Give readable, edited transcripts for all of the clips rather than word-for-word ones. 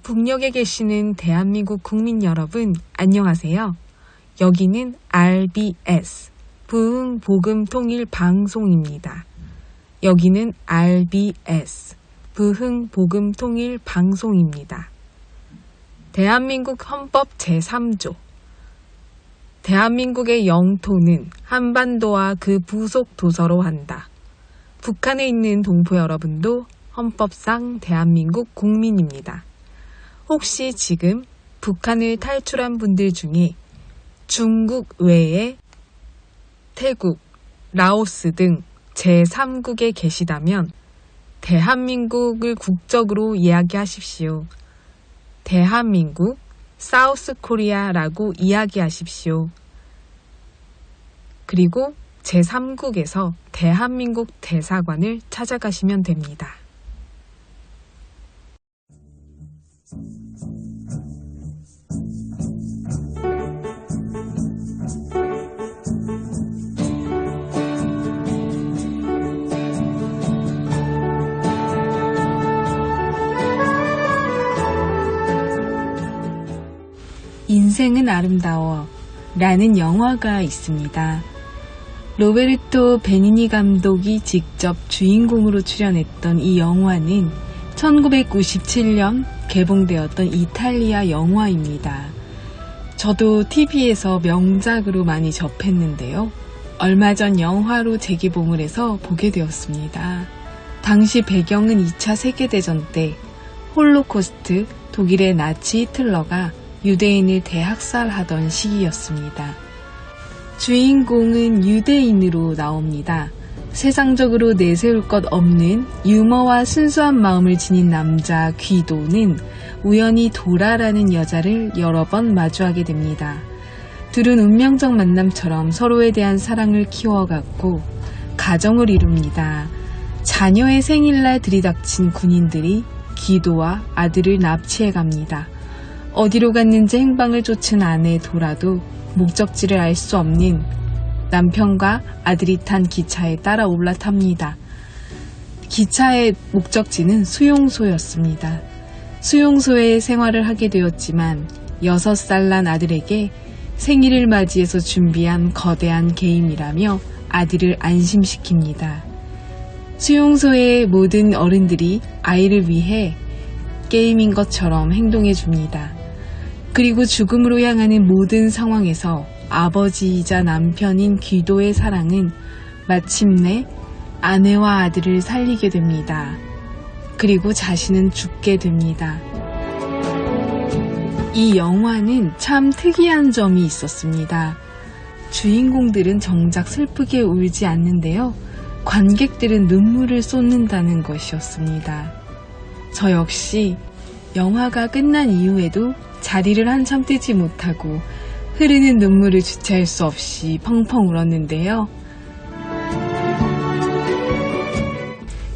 북녘에 계시는 대한민국 국민 여러분, 안녕하세요. 여기는 RBS, 부흥복음통일방송입니다. 여기는 RBS, 부흥복음통일방송입니다. 대한민국 헌법 제3조 대한민국의 영토는 한반도와 그 부속 도서로 한다. 북한에 있는 동포 여러분도 헌법상 대한민국 국민입니다. 혹시 지금 북한을 탈출한 분들 중에 중국 외에 태국, 라오스 등 제3국에 계시다면 대한민국을 국적으로 이야기하십시오. 대한민국, 사우스 코리아라고 이야기하십시오. 그리고 제3국에서 대한민국 대사관을 찾아가시면 됩니다. 인생은 아름다워 라는 영화가 있습니다. 로베르토 베니니 감독이 직접 주인공으로 출연했던 이 영화는 1997년 개봉되었던 이탈리아 영화입니다. 저도 TV에서 명작으로 많이 접했는데요. 얼마 전 영화로 재개봉을 해서 보게 되었습니다. 당시 배경은 2차 세계대전 때 홀로코스트, 독일의 나치 히틀러가 유대인을 대학살하던 시기였습니다. 주인공은 유대인으로 나옵니다. 세상적으로 내세울 것 없는 유머와 순수한 마음을 지닌 남자 귀도는 우연히 도라라는 여자를 여러 번 마주하게 됩니다. 둘은 운명적 만남처럼 서로에 대한 사랑을 키워갔고 가정을 이룹니다. 자녀의 생일날 들이닥친 군인들이 귀도와 아들을 납치해갑니다. 어디로 갔는지 행방을 쫓은 아내 도라도 목적지를 알 수 없는 남편과 아들이 탄 기차에 따라 올라탑니다. 기차의 목적지는 수용소였습니다. 수용소에 생활을 하게 되었지만 6살 난 아들에게 생일을 맞이해서 준비한 거대한 게임이라며 아들을 안심시킵니다. 수용소의 모든 어른들이 아이를 위해 게임인 것처럼 행동해 줍니다. 그리고 죽음으로 향하는 모든 상황에서 아버지이자 남편인 귀도의 사랑은 마침내 아내와 아들을 살리게 됩니다. 그리고 자신은 죽게 됩니다. 이 영화는 참 특이한 점이 있었습니다. 주인공들은 정작 슬프게 울지 않는데요. 관객들은 눈물을 쏟는다는 것이었습니다. 저 역시 영화가 끝난 이후에도 자리를 한참 뜨지 못하고 흐르는 눈물을 주체할 수 없이 펑펑 울었는데요.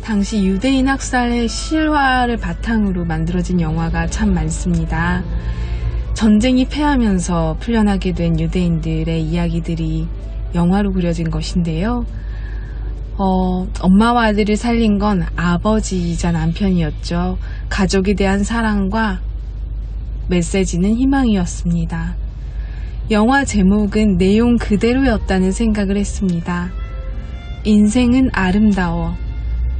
당시 유대인 학살의 실화를 바탕으로 만들어진 영화가 참 많습니다. 전쟁이 패하면서 풀려나게 된 유대인들의 이야기들이 영화로 그려진 것인데요. 엄마와 아들을 살린 건 아버지이자 남편이었죠. 가족에 대한 사랑과 메시지는 희망이었습니다. 영화 제목은 내용 그대로였다는 생각을 했습니다. 인생은 아름다워.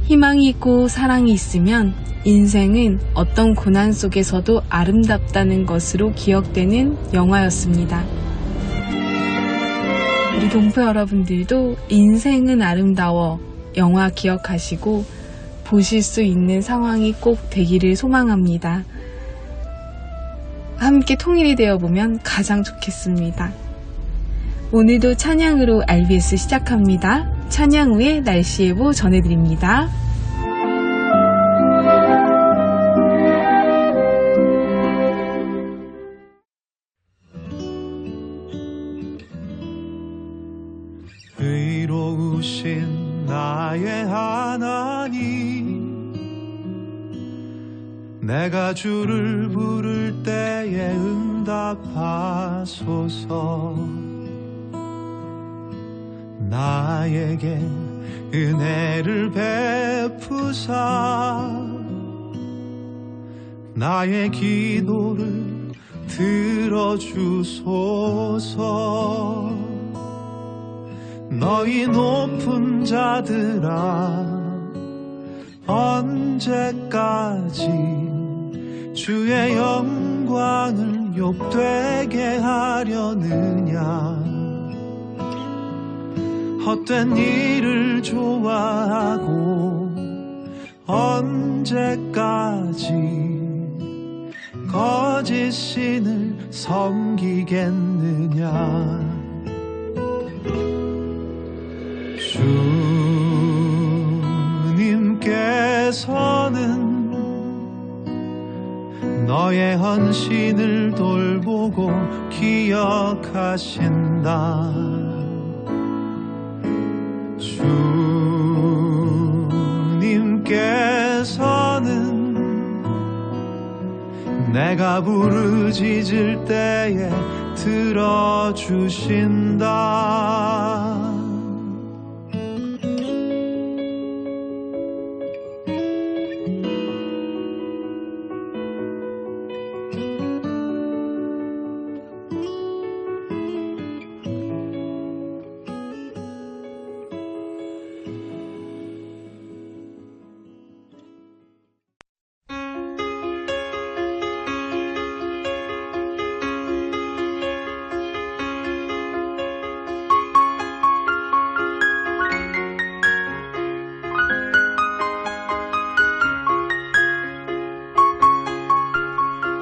희망이 있고 사랑이 있으면 인생은 어떤 고난 속에서도 아름답다는 것으로 기억되는 영화였습니다. 우리 동포 여러분들도 인생은 아름다워 영화 기억하시고 보실 수 있는 상황이 꼭 되기를 소망합니다. 함께 통일이 되어보면 가장 좋겠습니다. 오늘도 찬양으로 RBS 시작합니다. 찬양 후에 날씨 예보 전해드립니다. 의로우신 나의 하나님, 내가 주를 부를 때에 응답하소서. 나에게 은혜를 베푸사 나의 기도를 들어주소서. 너희 높은 자들아 언제까지 주의 영광을 욕되게 하려느냐. 헛된 일을 좋아하고 언제까지 거짓 신을 섬기겠느냐. 주님께서는 너의 헌신을 돌보고 기억하신다. 주님께서는 내가 부르짖을 때에 들어주신다.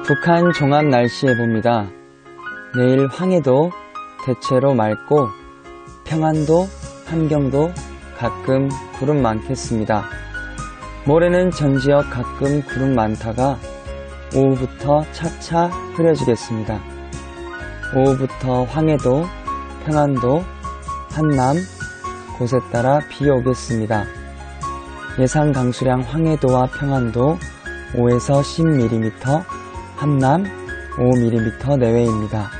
북한 종합 날씨 예보입니다. 내일 황해도 대체로 맑고 평안도, 함경도 가끔 구름 많겠습니다. 모레는 전 지역 가끔 구름 많다가 오후부터 차차 흐려지겠습니다. 오후부터 황해도, 평안도, 한남 곳에 따라 비 오겠습니다. 예상 강수량 황해도와 평안도 5에서 10mm, 한남 5mm 내외입니다.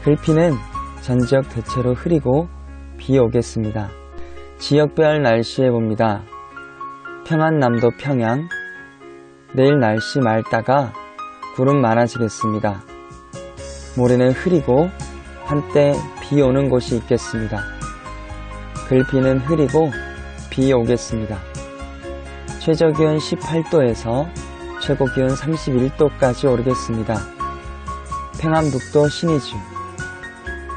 글피는 전지역 대체로 흐리고 비 오겠습니다. 지역별 날씨 예보입니다. 평안남도 평양, 내일 날씨 맑다가 구름 많아지겠습니다. 모레는 흐리고 한때 비 오는 곳이 있겠습니다. 글피는 흐리고 비 오겠습니다. 최저기온 18도에서 최고기온 31도까지 오르겠습니다. 평안북도 신의주,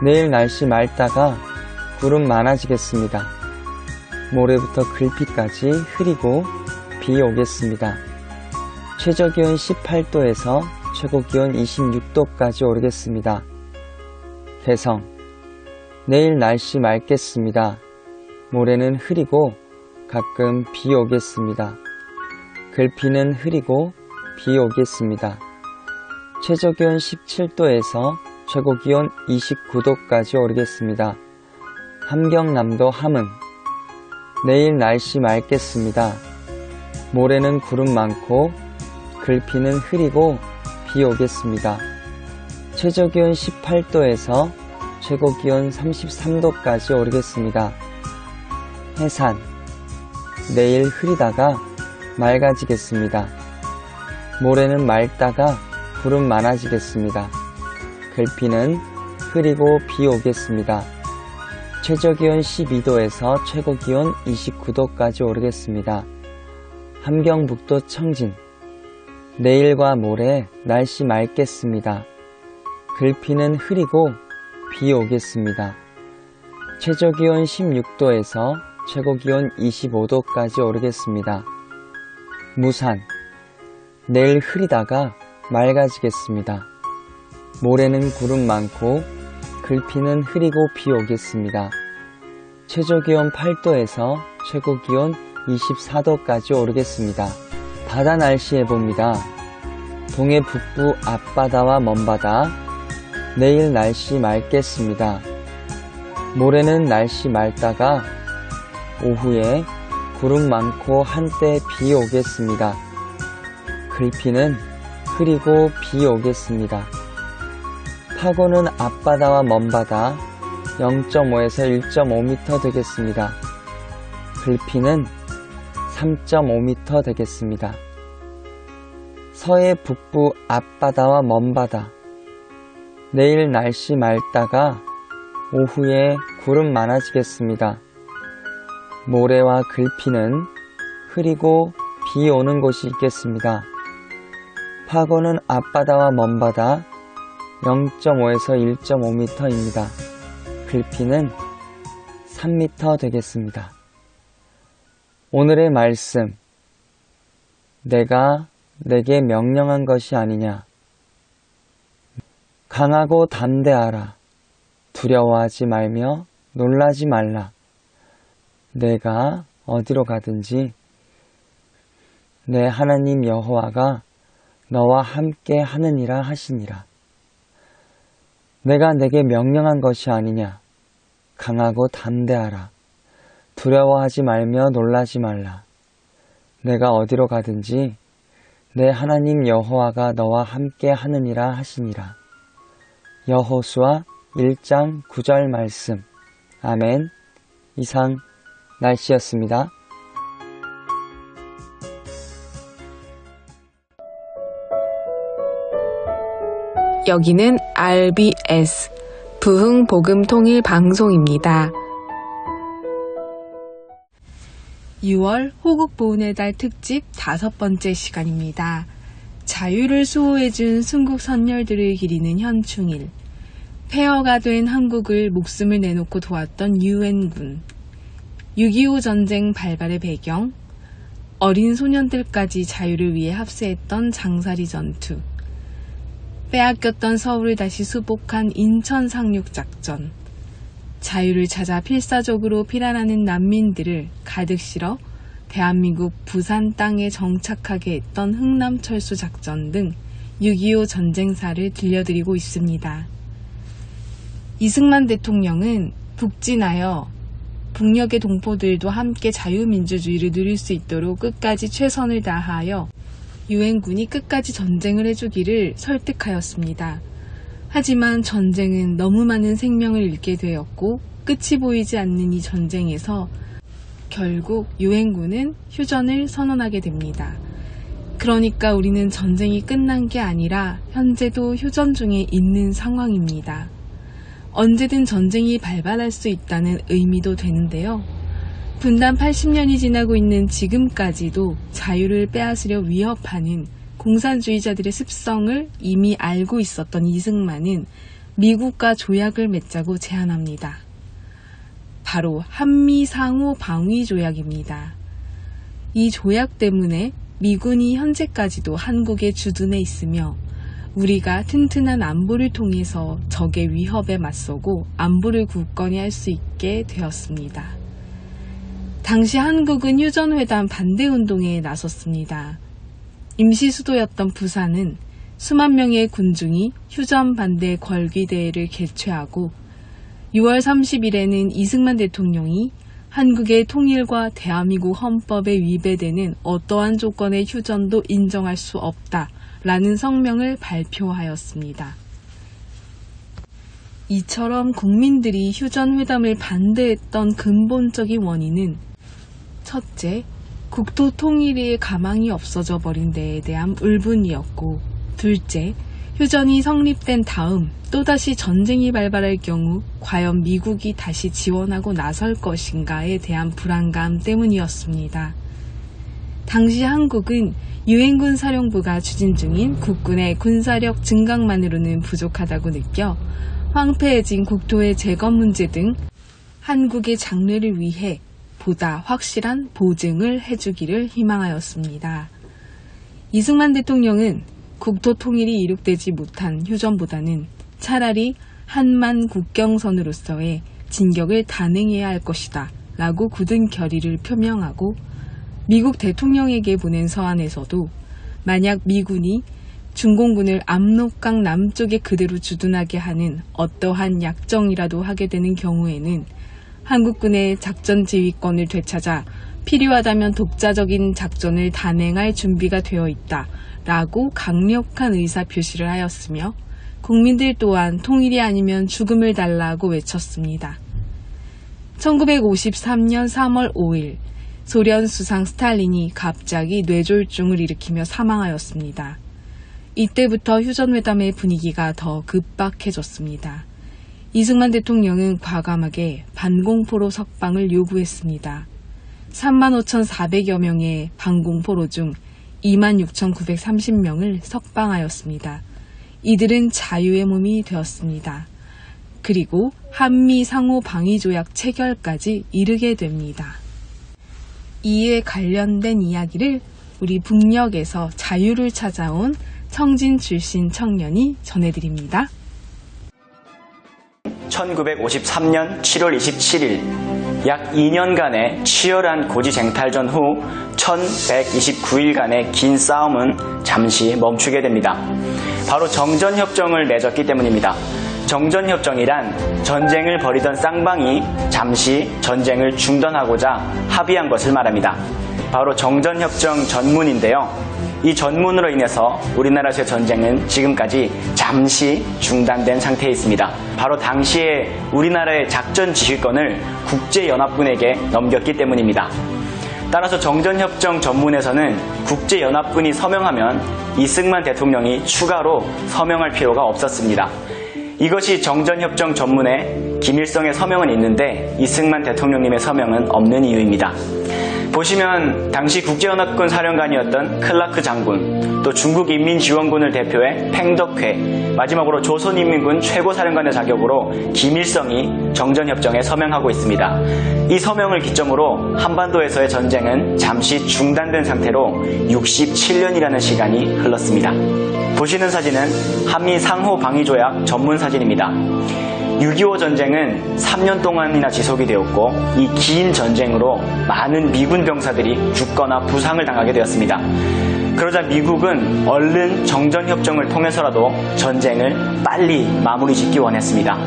내일 날씨 맑다가 구름 많아지겠습니다. 모레부터 글피까지 흐리고 비 오겠습니다. 최저기온 18도에서 최고기온 26도까지 오르겠습니다. 개성, 내일 날씨 맑겠습니다. 모레는 흐리고 가끔 비 오겠습니다. 글피는 흐리고 비 오겠습니다. 최저기온 17도에서 최고기온 29도까지 오르겠습니다. 함경남도 함흥, 내일 날씨 맑겠습니다. 모레는 구름 많고 글피는 흐리고 비 오겠습니다. 최저기온 18도에서 최고기온 33도까지 오르겠습니다. 해산, 내일 흐리다가 맑아지겠습니다. 모레는 맑다가 구름 많아지겠습니다. 글피는 흐리고 비 오겠습니다. 최저기온 12도에서 최고기온 29도까지 오르겠습니다. 함경북도 청진, 내일과 모레 날씨 맑겠습니다. 글피는 흐리고 비 오겠습니다. 최저기온 16도에서 최고기온 25도까지 오르겠습니다. 무산, 내일 흐리다가 맑아지겠습니다. 모레는 구름 많고 글피는 흐리고 비 오겠습니다. 최저기온 8도에서 최고기온 24도까지 오르겠습니다. 바다 날씨 예보입니다. 동해 북부 앞바다와 먼바다, 내일 날씨 맑겠습니다. 모레는 날씨 맑다가 오후에 구름 많고 한때 비 오겠습니다. 글피는 흐리고 비 오겠습니다. 파고는 앞바다와 먼바다 0.5에서 1.5m 되겠습니다. 글피는 3.5m 되겠습니다. 서해 북부 앞바다와 먼바다. 내일 날씨 맑다가 오후에 구름 많아지겠습니다. 모래와 글피는 흐리고 비 오는 곳이 있겠습니다. 파고는 앞바다와 먼바다 0.5에서 1.5m입니다. 글피는 3m 되겠습니다. 오늘의 말씀. 내가 내게 명령한 것이 아니냐. 강하고 담대하라. 두려워하지 말며 놀라지 말라. 내가 어디로 가든지 내 하나님 여호와가 너와 함께 하느니라 하시니라. 내가 내게 명령한 것이 아니냐. 강하고 담대하라. 두려워하지 말며 놀라지 말라. 내가 어디로 가든지 내 하나님 여호와가 너와 함께 하느니라 하시니라. 여호수아 1장 9절 말씀. 아멘. 이상 날씨였습니다. 여기는 RBS 부흥복음통일방송입니다. 6월 호국보훈의 달 특집 5번째 시간입니다. 자유를 수호해준 순국 선열들을 기리는 현충일. 폐허가 된 한국을 목숨을 내놓고 도왔던 유엔군. 6.25 전쟁 발발의 배경. 어린 소년들까지 자유를 위해 합세했던 장사리 전투. 빼앗겼던 서울을 다시 수복한 인천 상륙작전. 자유를 찾아 필사적으로 피난하는 난민들을 가득 실어 대한민국 부산 땅에 정착하게 했던 흥남철수작전 등 6.25 전쟁사를 들려드리고 있습니다. 이승만 대통령은 북진하여 북녘의 동포들도 함께 자유민주주의를 누릴 수 있도록 끝까지 최선을 다하여 유엔군이 끝까지 전쟁을 해주기를 설득하였습니다. 하지만 전쟁은 너무 많은 생명을 잃게 되었고 끝이 보이지 않는 이 전쟁에서 결국 유엔군은 휴전을 선언하게 됩니다. 그러니까 우리는 전쟁이 끝난 게 아니라 현재도 휴전 중에 있는 상황입니다. 언제든 전쟁이 발발할 수 있다는 의미도 되는데요. 분단 80년이 지나고 있는 지금까지도 자유를 빼앗으려 위협하는 공산주의자들의 습성을 이미 알고 있었던 이승만은 미국과 조약을 맺자고 제안합니다. 바로 한미상호방위조약입니다. 이 조약 때문에 미군이 현재까지도 한국에 주둔해 있으며 우리가 튼튼한 안보를 통해서 적의 위협에 맞서고 안보를 굳건히 할 수 있게 되었습니다. 당시 한국은 휴전회담 반대운동에 나섰습니다. 임시 수도였던 부산은 수만 명의 군중이 휴전 반대 걸기대회를 개최하고 6월 30일에는 이승만 대통령이 한국의 통일과 대한민국 헌법에 위배되는 어떠한 조건의 휴전도 인정할 수 없다라는 성명을 발표하였습니다. 이처럼 국민들이 휴전회담을 반대했던 근본적인 원인은 첫째, 국토 통일의 가망이 없어져 버린 데에 대한 울분이었고, 둘째, 휴전이 성립된 다음 또다시 전쟁이 발발할 경우 과연 미국이 다시 지원하고 나설 것인가에 대한 불안감 때문이었습니다. 당시 한국은 유엔군 사령부가 추진 중인 국군의 군사력 증강만으로는 부족하다고 느껴 황폐해진 국토의 재건 문제 등 한국의 장래를 위해 보다 확실한 보증을 해주기를 희망하였습니다. 이승만 대통령은 국토 통일이 이룩되지 못한 휴전보다는 차라리 한만 국경선으로서의 진격을 단행해야 할 것이다 라고 굳은 결의를 표명하고 미국 대통령에게 보낸 서한에서도 만약 미군이 중공군을 압록강 남쪽에 그대로 주둔하게 하는 어떠한 약정이라도 하게 되는 경우에는 한국군의 작전 지휘권을 되찾아 필요하다면 독자적인 작전을 단행할 준비가 되어 있다 라고 강력한 의사표시를 하였으며 국민들 또한 통일이 아니면 죽음을 달라고 외쳤습니다. 1953년 3월 5일 소련 수상 스탈린이 갑자기 뇌졸중을 일으키며 사망하였습니다. 이때부터 휴전회담의 분위기가 더 급박해졌습니다. 이승만 대통령은 과감하게 반공포로 석방을 요구했습니다. 35,400여 명의 반공포로 중 26,930명을 석방하였습니다. 이들은 자유의 몸이 되었습니다. 그리고 한미 상호 방위 조약 체결까지 이르게 됩니다. 이에 관련된 이야기를 우리 북녘에서 자유를 찾아온 청진 출신 청년이 전해드립니다. 1953년 7월 27일 약 2년간의 치열한 고지쟁탈전 후 1129일간의 긴 싸움은 잠시 멈추게 됩니다. 바로 정전협정을 맺었기 때문입니다. 정전협정이란 전쟁을 벌이던 쌍방이 잠시 전쟁을 중단하고자 합의한 것을 말합니다. 바로 정전협정 전문인데요. 이 전문으로 인해서 우리나라에서의 전쟁은 지금까지 잠시 중단된 상태에 있습니다. 바로 당시에 우리나라의 작전 지휘권을 국제연합군에게 넘겼기 때문입니다. 따라서 정전협정 전문에서는 국제연합군이 서명하면 이승만 대통령이 추가로 서명할 필요가 없었습니다. 이것이 정전협정 전문에 김일성의 서명은 있는데 이승만 대통령님의 서명은 없는 이유입니다. 보시면 당시 국제연합군 사령관이었던 클라크 장군, 또 중국인민지원군을 대표해 팽덕회, 마지막으로 조선인민군 최고사령관의 자격으로 김일성이 정전협정에 서명하고 있습니다. 이 서명을 기점으로 한반도에서의 전쟁은 잠시 중단된 상태로 67년이라는 시간이 흘렀습니다. 보시는 사진은 한미 상호 방위조약 전문 사진입니다. 6.25 전쟁은 3년 동안이나 지속이 되었고 이 긴 전쟁으로 많은 미군 병사들이 죽거나 부상을 당하게 되었습니다. 그러자 미국은 얼른 정전협정을 통해서라도 전쟁을 빨리 마무리 짓기 원했습니다.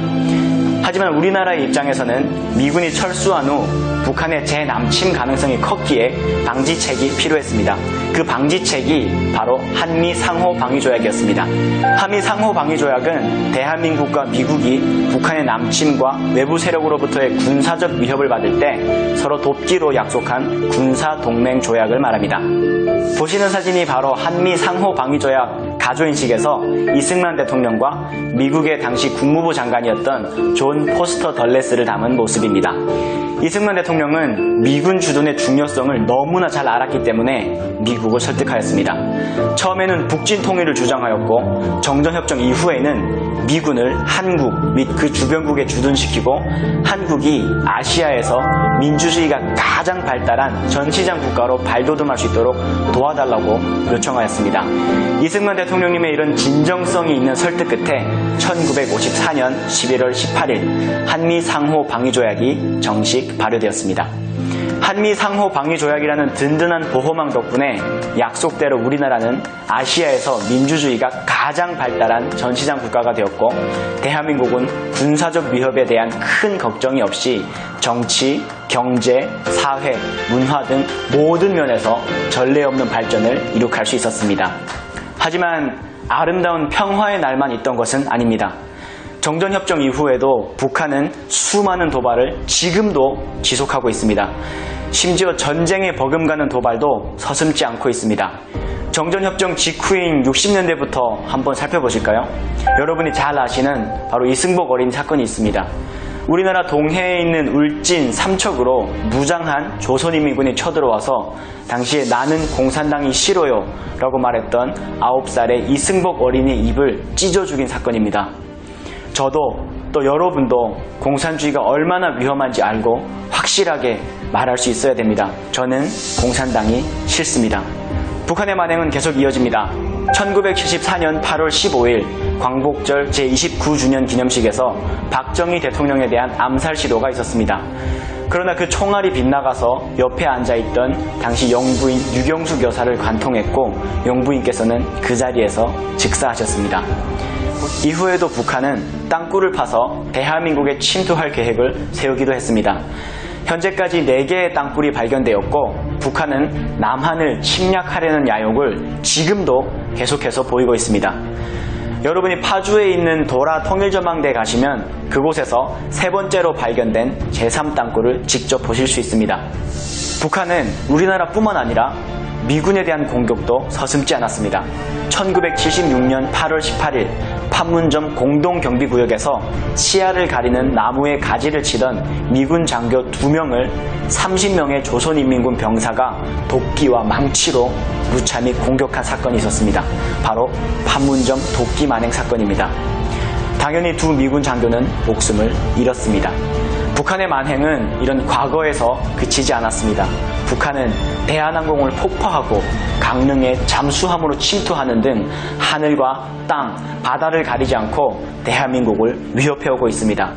하지만 우리나라의 입장에서는 미군이 철수한 후 북한의 재남침 가능성이 컸기에 방지책이 필요했습니다. 그 방지책이 바로 한미 상호 방위조약이었습니다. 한미 상호 방위조약은 대한민국과 미국이 북한의 남침과 외부 세력으로부터의 군사적 위협을 받을 때 서로 돕기로 약속한 군사동맹 조약을 말합니다. 보시는 사진이 바로 한미 상호 방위조약 가조인식에서 이승만 대통령과 미국의 당시 국무부 장관이었던 존 포스터 덜레스를 담은 모습입니다. 이승만 대통령은 미군 주둔의 중요성을 너무나 잘 알았기 때문에 미국을 설득하였습니다. 처음에는 북진 통일을 주장하였고 정전협정 이후에는 미군을 한국 및 그 주변국에 주둔시키고 한국이 아시아에서 민주주의가 가장 발달한 전시장 국가로 발돋움할 수 있도록 도와달라고 요청하였습니다. 이승만 대통령님의 이런 진정성이 있는 설득 끝에 1954년 11월 18일 한미 상호 방위조약이 정식 발효되었습니다. 한미 상호 방위조약이라는 든든한 보호망 덕분에 약속대로 우리나라는 아시아에서 민주주의가 가장 발달한 전시장 국가가 되었고 대한민국은 군사적 위협에 대한 큰 걱정이 없이 정치, 경제, 사회, 문화 등 모든 면에서 전례 없는 발전을 이룩할 수 있었습니다. 하지만 아름다운 평화의 날만 있던 것은 아닙니다. 정전협정 이후에도 북한은 수많은 도발을 지금도 지속하고 있습니다. 심지어 전쟁에 버금가는 도발도 서슴지 않고 있습니다. 정전협정 직후인 60년대부터 한번 살펴보실까요? 여러분이 잘 아시는 바로 이승복 어린 사건이 있습니다. 우리나라 동해에 있는 울진 삼척으로 무장한 조선인민군이 쳐들어와서 당시에 나는 공산당이 싫어요 라고 말했던 9살의 이승복 어린이의 입을 찢어 죽인 사건입니다. 저도 또 여러분도 공산주의가 얼마나 위험한지 알고 확실하게 말할 수 있어야 됩니다. 저는 공산당이 싫습니다. 북한의 만행은 계속 이어집니다. 1974년 8월 15일 광복절 제29주년 기념식에서 박정희 대통령에 대한 암살 시도가 있었습니다. 그러나 그 총알이 빗나가서 옆에 앉아있던 당시 영부인 유경숙 여사를 관통했고 영부인께서는 그 자리에서 즉사하셨습니다. 이후에도 북한은 땅굴을 파서 대한민국에 침투할 계획을 세우기도 했습니다. 현재까지 4개의 땅굴이 발견되었고 북한은 남한을 침략하려는 야욕을 지금도 계속해서 보이고 있습니다. 여러분이 파주에 있는 도라 통일전망대에 가시면 그곳에서 3번째로 발견된 제3땅굴을 직접 보실 수 있습니다. 북한은 우리나라뿐만 아니라 미군에 대한 공격도 서슴지 않았습니다. 1976년 8월 18일 판문점 공동경비구역에서 시야를 가리는 나무에 가지를 치던 미군 장교 2명을 30명의 조선인민군 병사가 도끼와 망치로 무참히 공격한 사건이 있었습니다. 바로 판문점 도끼 만행 사건입니다. 당연히 두 미군 장교는 목숨을 잃었습니다. 북한의 만행은 이런 과거에서 그치지 않았습니다. 북한은 대한항공을 폭파하고 강릉에 잠수함으로 침투하는 등 하늘과 땅, 바다를 가리지 않고 대한민국을 위협해오고 있습니다.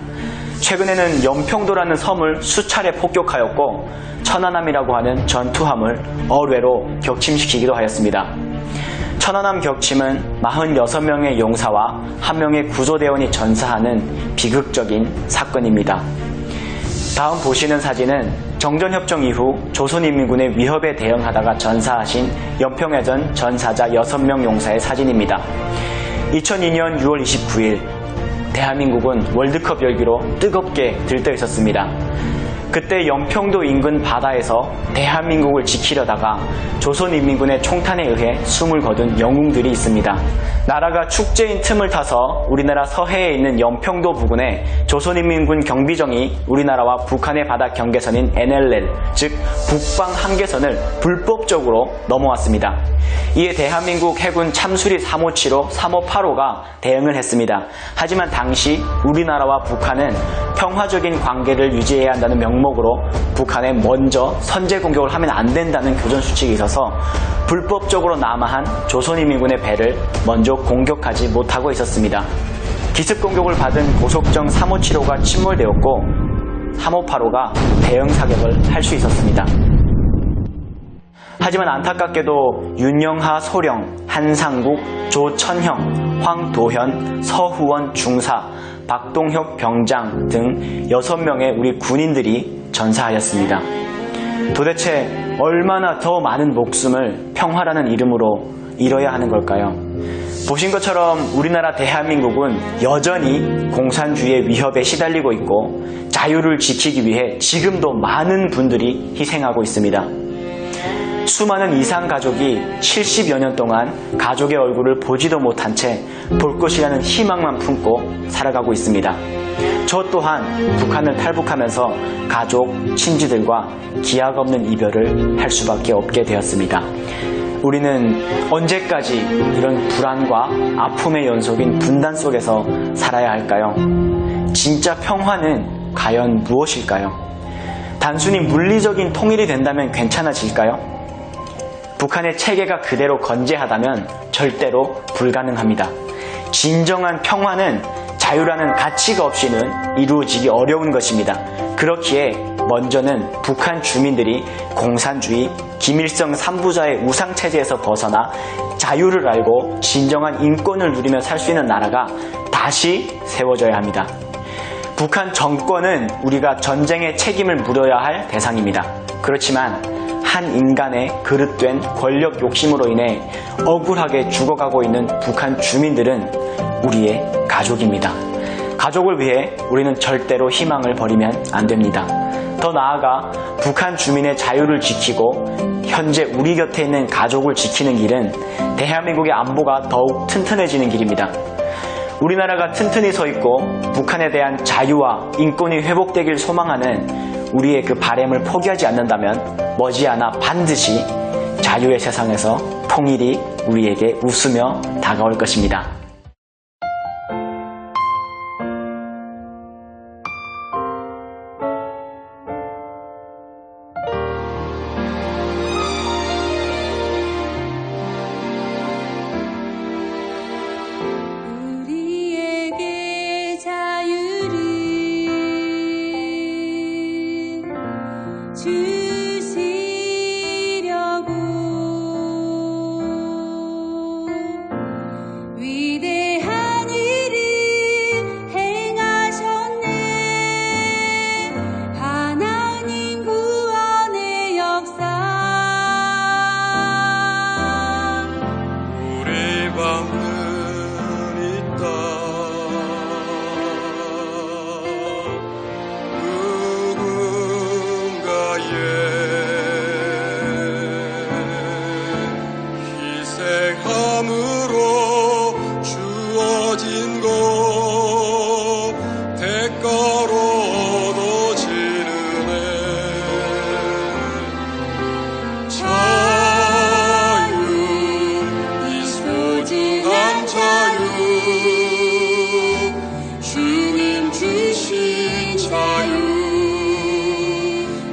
최근에는 연평도라는 섬을 수차례 폭격하였고 천안함이라고 하는 전투함을 어뢰로 격침시키기도 하였습니다. 천안함 격침은 46명의 용사와 1명의 구조대원이 전사하는 비극적인 사건입니다. 다음 보시는 사진은 정전협정 이후 조선인민군의 위협에 대응하다가 전사하신 연평해전 전사자 6명 용사의 사진입니다. 2002년 6월 29일 대한민국은 월드컵 열기로 뜨겁게 들떠 있었습니다. 그때 연평도 인근 바다에서 대한민국을 지키려다가 조선인민군의 총탄에 의해 숨을 거둔 영웅들이 있습니다. 나라가 축제인 틈을 타서 우리나라 서해에 있는 연평도 부근에 조선인민군 경비정이 우리나라와 북한의 바다 경계선인 NLL, 즉 북방 한계선을 불법적으로 넘어왔습니다. 이에 대한민국 해군 참수리 357호, 358호가 대응을 했습니다. 하지만 당시 우리나라와 북한은 평화적인 관계를 유지해야 한다는 명목으로 북한에 먼저 선제 공격을 하면 안 된다는 교전 수칙이 있어서 불법적으로 남하한 조선인민군의 배를 먼저 공격하지 못하고 있었습니다. 기습 공격을 받은 고속정 357호가 침몰되었고 358호가 대응 사격을 할 수 있었습니다. 하지만 안타깝게도 윤영하 소령, 한상국, 조천형, 황도현, 서후원 중사, 박동혁 병장 등 6명의 우리 군인들이 전사하였습니다. 도대체 얼마나 더 많은 목숨을 평화라는 이름으로 잃어야 하는 걸까요? 보신 것처럼 우리나라 대한민국은 여전히 공산주의의 위협에 시달리고 있고 자유를 지키기 위해 지금도 많은 분들이 희생하고 있습니다. 수많은 이상 가족이 70여 년 동안 가족의 얼굴을 보지도 못한 채 볼 것이라는 희망만 품고 살아가고 있습니다. 저 또한 북한을 탈북하면서 가족, 친지들과 기약 없는 이별을 할 수밖에 없게 되었습니다. 우리는 언제까지 이런 불안과 아픔의 연속인 분단 속에서 살아야 할까요? 진짜 평화는 과연 무엇일까요? 단순히 물리적인 통일이 된다면 괜찮아질까요? 북한의 체계가 그대로 건재하다면 절대로 불가능합니다. 진정한 평화는 자유라는 가치가 없이는 이루어지기 어려운 것입니다. 그렇기에 먼저는 북한 주민들이 공산주의, 김일성 3부자의 우상체제에서 벗어나 자유를 알고 진정한 인권을 누리며 살 수 있는 나라가 다시 세워져야 합니다. 북한 정권은 우리가 전쟁의 책임을 물어야 할 대상입니다. 그렇지만 한 인간의 그릇된 권력 욕심으로 인해 억울하게 죽어가고 있는 북한 주민들은 우리의 가족입니다. 가족을 위해 우리는 절대로 희망을 버리면 안 됩니다. 더 나아가 북한 주민의 자유를 지키고 현재 우리 곁에 있는 가족을 지키는 길은 대한민국의 안보가 더욱 튼튼해지는 길입니다. 우리나라가 튼튼히 서 있고 북한에 대한 자유와 인권이 회복되길 소망하는 우리의 그 바람을 포기하지 않는다면 머지않아 반드시 자유의 세상에서 통일이 우리에게 웃으며 다가올 것입니다. 우리에게 자유를 주시려고 위대한 일을 행하셨네. 하나님 구원의 역사 우리 방문 있다. 누군가의 행함으로 주어진 것 대가로 얻어지는 자유, 이 소중한 자유, 주님 주신 자유.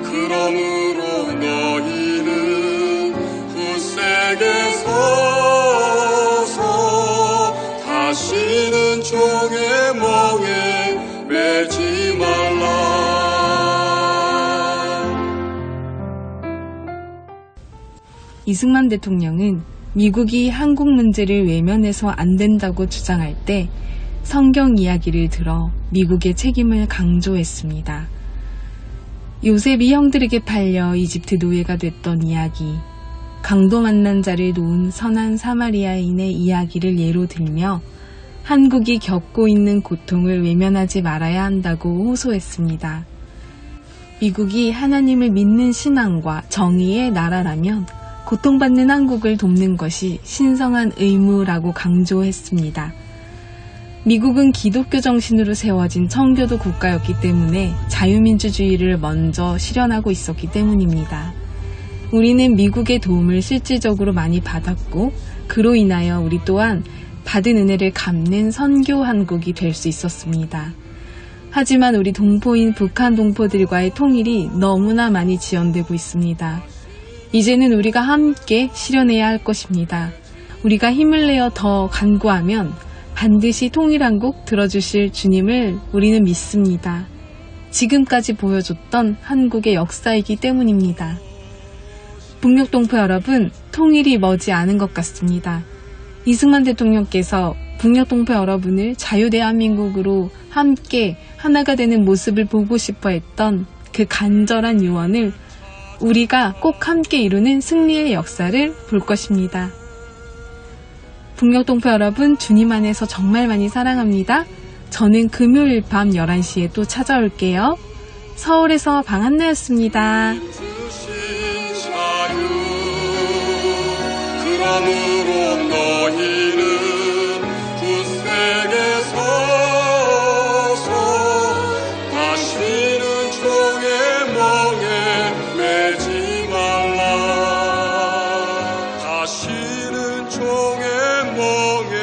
그러므로 너희는 굳세게 서서 다시는 종의 멍에 매지 말라. 이승만 대통령은 미국이 한국 문제를 외면해서 안 된다고 주장할 때 성경 이야기를 들어 미국의 책임을 강조했습니다. 요셉이 형들에게 팔려 이집트 노예가 됐던 이야기, 강도 만난 자를 놓은 선한 사마리아인의 이야기를 예로 들며 한국이 겪고 있는 고통을 외면하지 말아야 한다고 호소했습니다. 미국이 하나님을 믿는 신앙과 정의의 나라라면 고통받는 한국을 돕는 것이 신성한 의무라고 강조했습니다. 미국은 기독교 정신으로 세워진 청교도 국가였기 때문에 자유민주주의를 먼저 실현하고 있었기 때문입니다. 우리는 미국의 도움을 실질적으로 많이 받았고 그로 인하여 우리 또한 받은 은혜를 갚는 선교 한국이 될 수 있었습니다. 하지만 우리 동포인 북한 동포들과의 통일이 너무나 많이 지연되고 있습니다. 이제는 우리가 함께 실현해야 할 것입니다. 우리가 힘을 내어 더 간구하면 반드시 통일한국 들어주실 주님을 우리는 믿습니다. 지금까지 보여줬던 한국의 역사이기 때문입니다. 북녘동포 여러분, 통일이 머지 않은 것 같습니다. 이승만 대통령께서 북녘동포 여러분을 자유대한민국으로 함께 하나가 되는 모습을 보고 싶어 했던 그 간절한 유언을 우리가 꼭 함께 이루는 승리의 역사를 볼 것입니다. 북녘동포 여러분, 주님 안에서 정말 많이 사랑합니다. 저는 금요일 밤 11시에 또 찾아올게요. 서울에서 방한나였습니다. 그러므로 너희는 굳세게 서서 다시는 종의 멍에 매지 말라. 다시는 종의 멍에